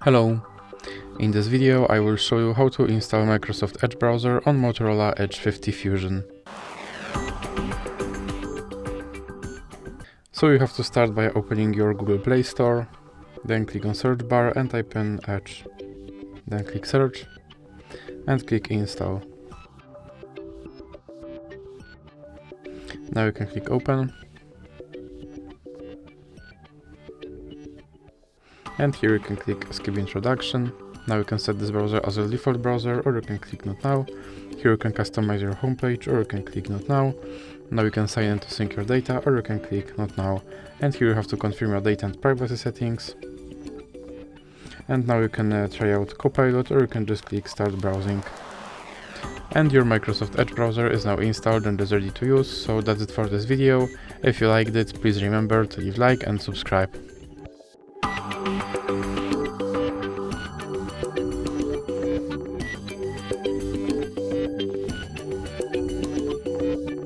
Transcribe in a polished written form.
Hello! In this video I will show you how to install Microsoft Edge browser on Motorola Edge 50 Fusion. So you have to start by opening your Google Play Store, then click on search bar and type in Edge. Then click search and click install. Now you can click open. And here you can click skip introduction. Now you can set this browser as a default browser, or you can click not now. Here you can customize your homepage, or you can click not now. Now you can sign in to sync your data, or you can click not now. And here you have to confirm your data and privacy settings. And now you can try out Copilot, or you can just click start browsing. And your Microsoft Edge browser is now installed and is ready to use. So that's it for this video. If you liked it, please remember to leave a like and subscribe.